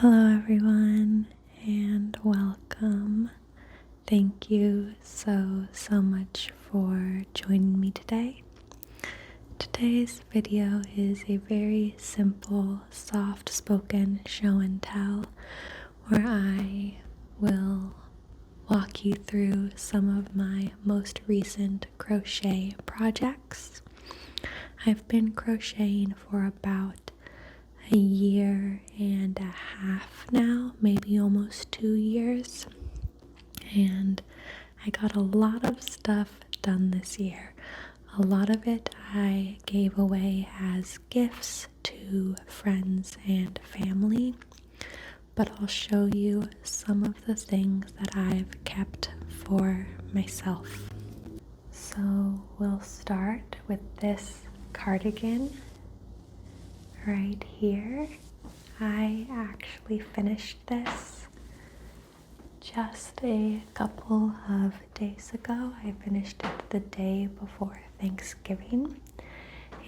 Hello everyone and welcome. Thank you so much for joining me today. Today's video is a very simple, soft-spoken show and tell where I will walk you through some of my most recent crochet projects. I've been crocheting for about a year and a half now, maybe almost 2 years, and I got a lot of stuff done this year. A lot of it I gave away as gifts to friends and family, but I'll show you some of the things that I've kept for myself. So we'll start with this cardigan right here. I actually finished this just a couple of days ago. I finished it the day before Thanksgiving,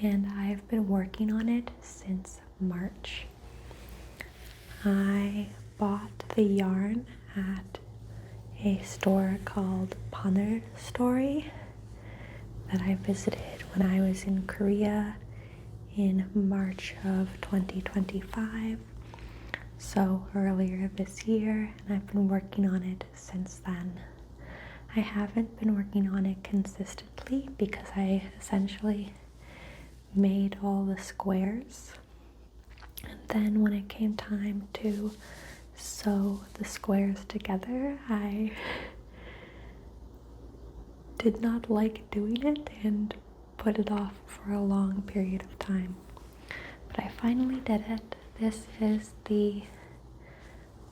and I've been working on it since March. I bought the yarn at a store called Ponner Story that I visited when I was in Korea in March of 2025, so earlier this year, and I've been working on it since then. I haven't been working on it consistently because I essentially made all the squares, and then when it came time to sew the squares together, I did not like doing it and put it off for a long period of time. But I finally did it. This is the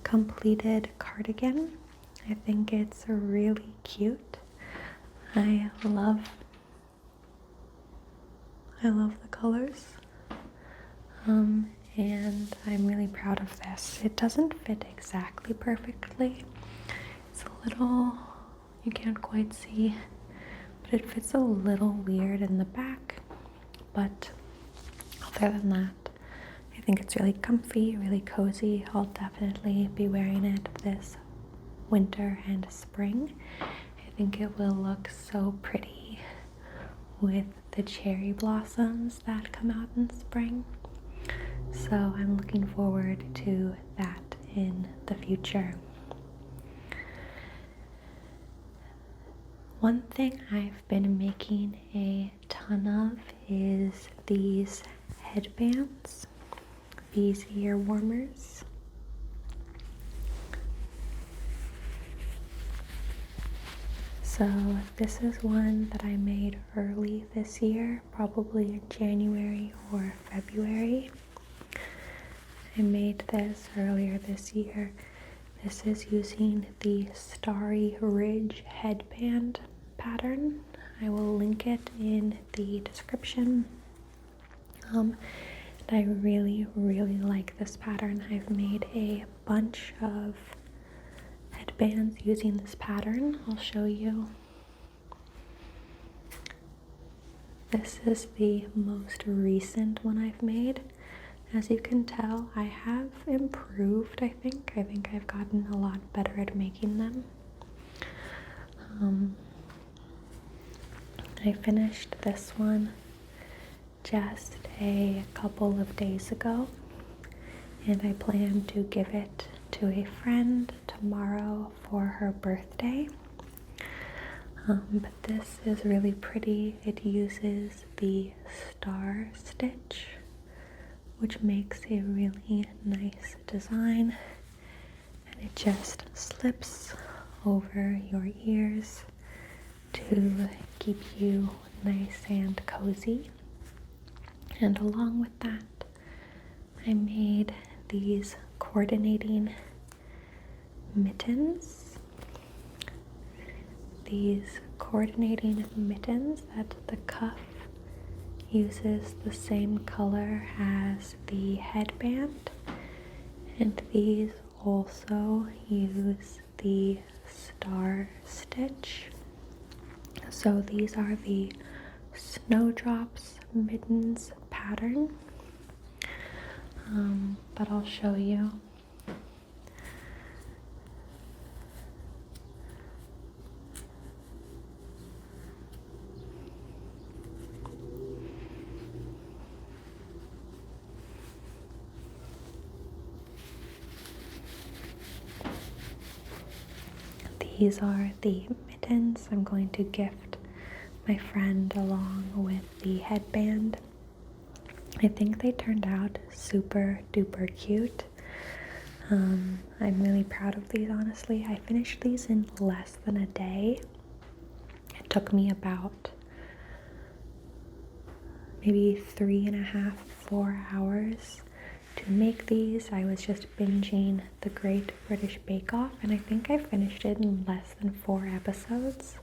completed cardigan. I think it's really cute. I love the colors. And I'm really proud of this. It doesn't fit exactly perfectly. It's a little, you can't quite see, but it fits a little weird in the back. But other than that, I think it's really comfy, really cozy. I'll definitely be wearing it this winter and spring. I think it will look so pretty with the cherry blossoms that come out in spring. So I'm looking forward to that in the future. One thing I've been making a ton of is these headbands, these ear warmers. So this is one that I made early this year, probably in January or February. I made this earlier this year. This is using the Starry Ridge headband pattern. I will link it in the description. I really like this pattern. I've made a bunch of headbands using this pattern. I'll show you. This is the most recent one I've made. As you can tell, I have improved, I think. I think I've gotten a lot better at making them. I finished this one just a couple of days ago, and I plan to give it to a friend tomorrow for her birthday. But this is really pretty. It uses the star stitch, which makes a really nice design, and it just slips over your ears to keep you nice and cozy. And along with that, I made these coordinating mittens. These coordinating mittens that the cuff uses the same color as the headband, and these also use the star stitch. So these are the snowdrops mittens pattern, but I'll show you. these are the mittens I'm going to gift my friend along with the headband. I think they turned out super duper cute. I'm really proud of these, honestly. I finished these in less than a day. It took me about maybe 3.5, 4 hours to make these. I was just binging the Great British Bake Off, and I think I finished it in less than 4 episodes.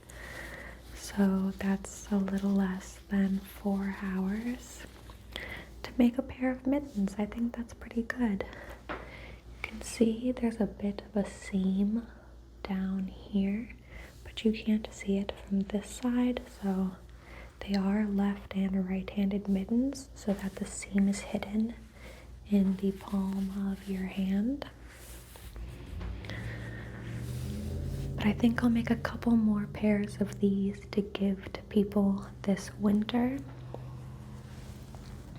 So that's a little less than 4 hours to make a pair of mittens. I think that's pretty good. You can see there's a bit of a seam down here, but you can't see it from this side, so they are left and right-handed mittens so that the seam is hidden in the palm of your hand. But I think I'll make a couple more pairs of these to give to people this winter.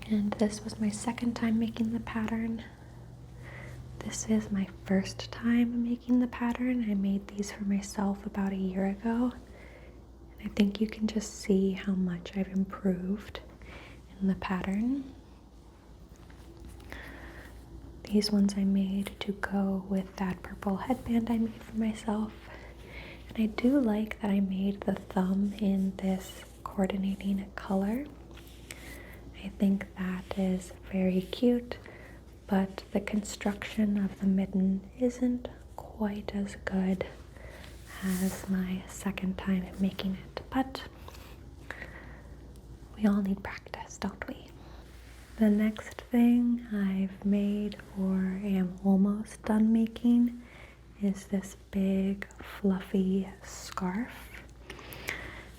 And this was my second time making the pattern. This is my first time making the pattern. I made these for myself about a year ago. And I think you can just see how much I've improved in the pattern. These ones I made to go with that purple headband I made for myself. And I do like that I made the thumb in this coordinating color. I think that is very cute, but the construction of the mitten isn't quite as good as my second time making it, but we all need practice, don't we? The next thing I've made or am almost done making is this big fluffy scarf.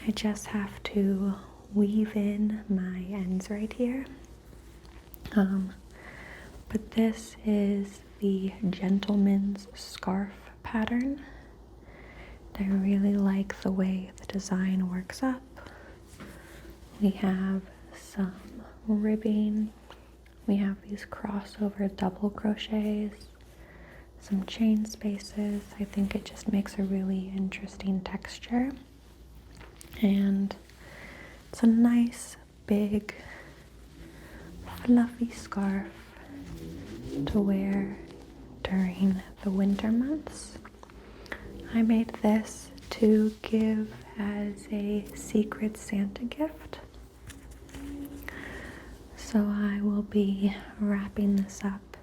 I just have to weave in my ends right here. But this is the gentleman's scarf pattern. I really like the way the design works up. We have some ribbing. We have these crossover double crochets, some chain spaces. I think it just makes a really interesting texture. And it's a nice, big, fluffy scarf to wear during the winter months. I made this to give as a secret Santa gift. So I will be wrapping this up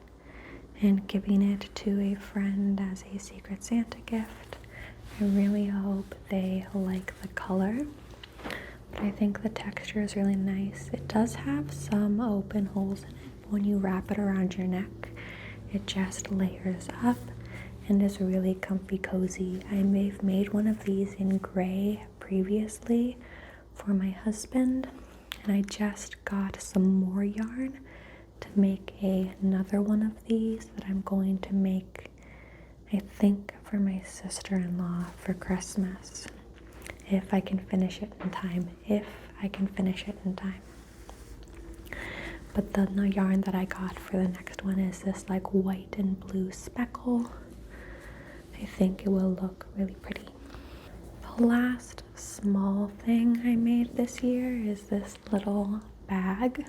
and giving it to a friend as a secret Santa gift. I really hope they like the color, but I think the texture is really nice. It does have some open holes in it, but when you wrap it around your neck, it just layers up and is really comfy cozy. I may have made one of these in gray previously for my husband, and I just got some more yarn to make another one of these that I'm going to make, I think, for my sister-in-law for Christmas, if I can finish it in time. But the yarn that I got for the next one is this like white and blue speckle. I think it will look really pretty. The last small thing I made this year is this little bag.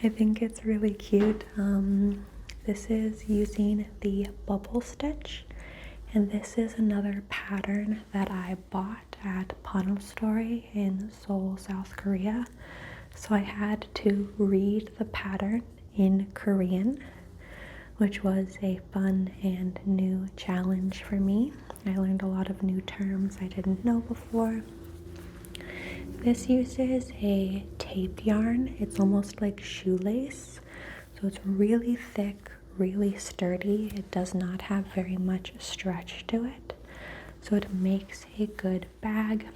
I think it's really cute. This is using the bubble stitch, and this is another pattern that I bought at Pano Story in Seoul, South Korea. So I had to read the pattern in Korean, which was a fun and new challenge for me. I learned a lot of new terms I didn't know before. This uses a tape yarn. It's almost like shoelace. So it's really thick, really sturdy. It does not have very much stretch to it. So it makes a good bag.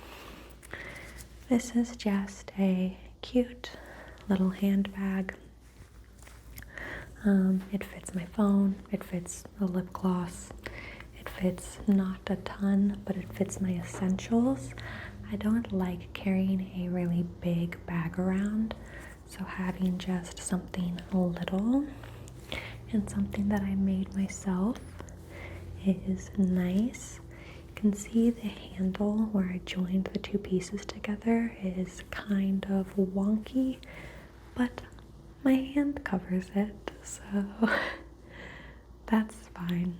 This is just a cute little handbag. It fits my phone, it fits a lip gloss, it fits not a ton, but it fits my essentials. I don't like carrying a really big bag around, so having just something little and something that I made myself is nice. You can see the handle where I joined the two pieces together is kind of wonky, but my hand covers it, so that's fine.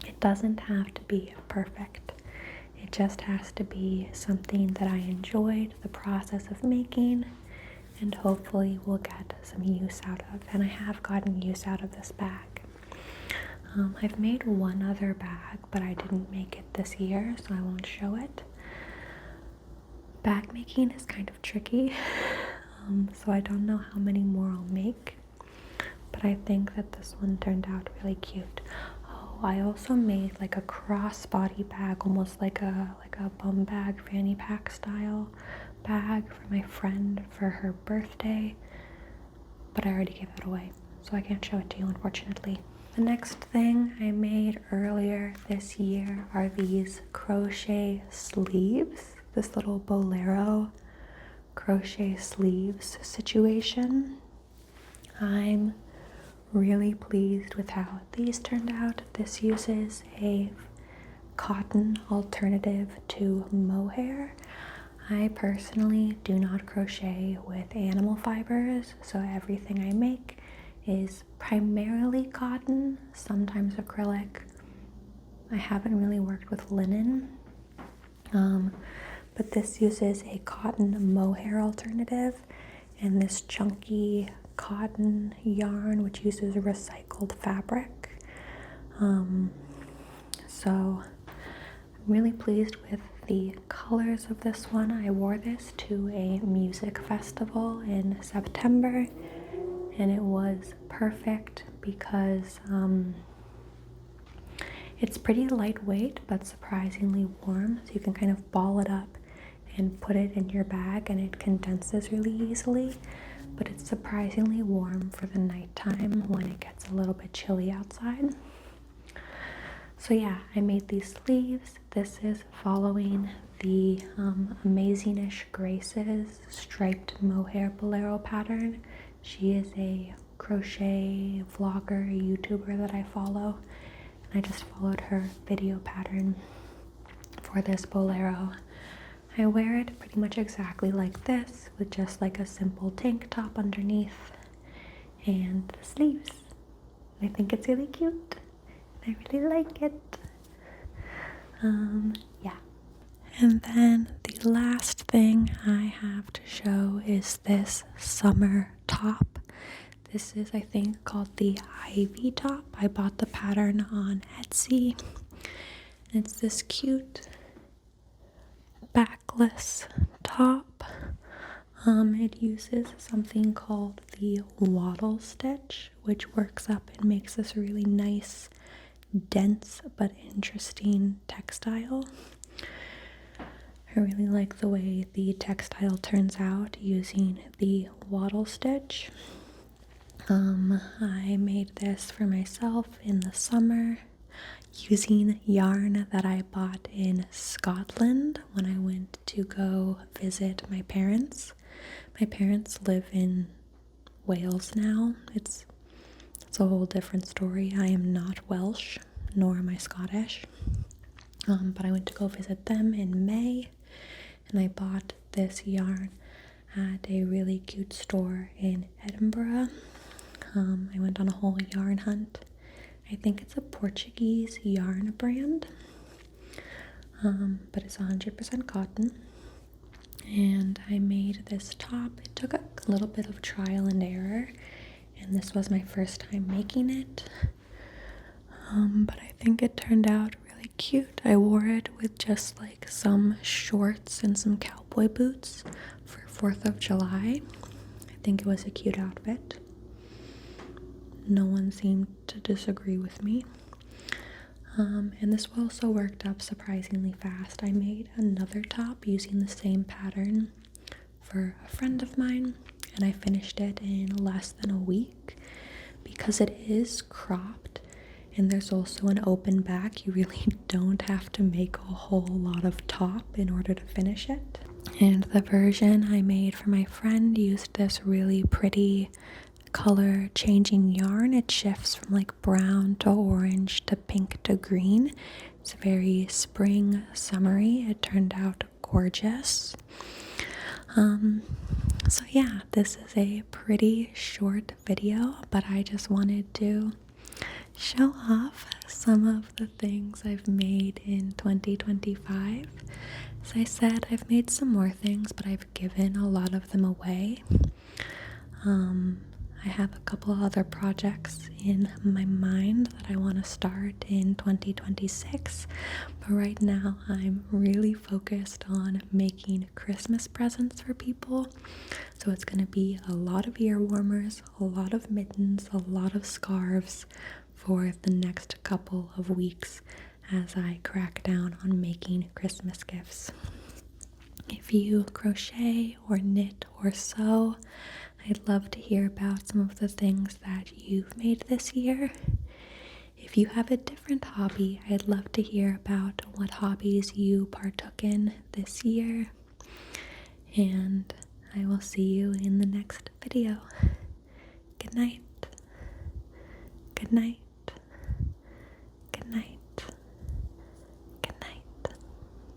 It doesn't have to be perfect. It just has to be something that I enjoyed the process of making and hopefully will get some use out of. And I have gotten use out of this bag. I've made one other bag, but I didn't make it this year, so I won't show it. Bag making is kind of tricky, so I don't know how many more I'll make, but I think that this one turned out really cute. Oh, I also made like a crossbody bag, almost like a bum bag, fanny pack style bag for my friend for her birthday, but I already gave that away, so I can't show it to you, unfortunately. The next thing I made earlier this year are these crochet sleeves, this little bolero crochet sleeves situation. I'm really pleased with how these turned out. This uses a cotton alternative to mohair. I personally do not crochet with animal fibers, so everything I make is primarily cotton, sometimes acrylic. I haven't really worked with linen, but this uses a cotton mohair alternative and this chunky cotton yarn which uses recycled fabric. So I'm really pleased with the colors of this one. I wore this to a music festival in September and it was perfect because it's pretty lightweight but surprisingly warm, so you can kind of ball it up and put it in your bag and it condenses really easily, but it's surprisingly warm for the nighttime when it gets a little bit chilly outside. So yeah, I made these sleeves. This is following the Amazingish Grace's striped mohair bolero pattern. She is a crochet vlogger, a YouTuber that I follow, and I just followed her video pattern for this bolero. I wear it pretty much exactly like this, with just like a simple tank top underneath and the sleeves. I think it's really cute. I really like it. Yeah. And then the last thing I have to show is this summer top. This is, I think, called the Ivy top. I bought the pattern on Etsy. It's this cute backless top. It uses something called the wattle stitch, which works up and makes this really nice, dense but interesting textile. I really like the way the textile turns out using the wattle stitch. I made this for myself in the summer using yarn that I bought in Scotland when I went to go visit my parents. My parents live in Wales now. It's a whole different story. I am not Welsh, nor am I Scottish. But I went to go visit them in May, and I bought this yarn at a really cute store in Edinburgh. I went on a whole yarn hunt. I think it's a Portuguese yarn brand, but it's 100% cotton. And I made this top. It took a little bit of trial and error, and this was my first time making it. But I think it turned out really cute. I wore it with just like some shorts and some cowboy boots for 4th of July. I think it was a cute outfit. No one seemed to disagree with me. And this also worked up surprisingly fast. I made another top using the same pattern for a friend of mine, and I finished it in less than a week. Because it is cropped and there's also an open back, you really don't have to make a whole lot of top in order to finish it. And the version I made for my friend used this really pretty color changing yarn. It shifts from like brown to orange to pink to green. It's very spring summery. It turned out gorgeous. So yeah, this is a pretty short video, but I just wanted to show off some of the things I've made in 2025. As I said, I've made some more things, but I've given a lot of them away. I have a couple other projects in my mind that I want to start in 2026, but right now I'm really focused on making Christmas presents for people. So it's going to be a lot of ear warmers, a lot of mittens, a lot of scarves for the next couple of weeks as I crack down on making Christmas gifts. If you crochet or knit or sew, I'd love to hear about some of the things that you've made this year. If you have a different hobby, I'd love to hear about what hobbies you partook in this year. And I will see you in the next video. Good night. Good night.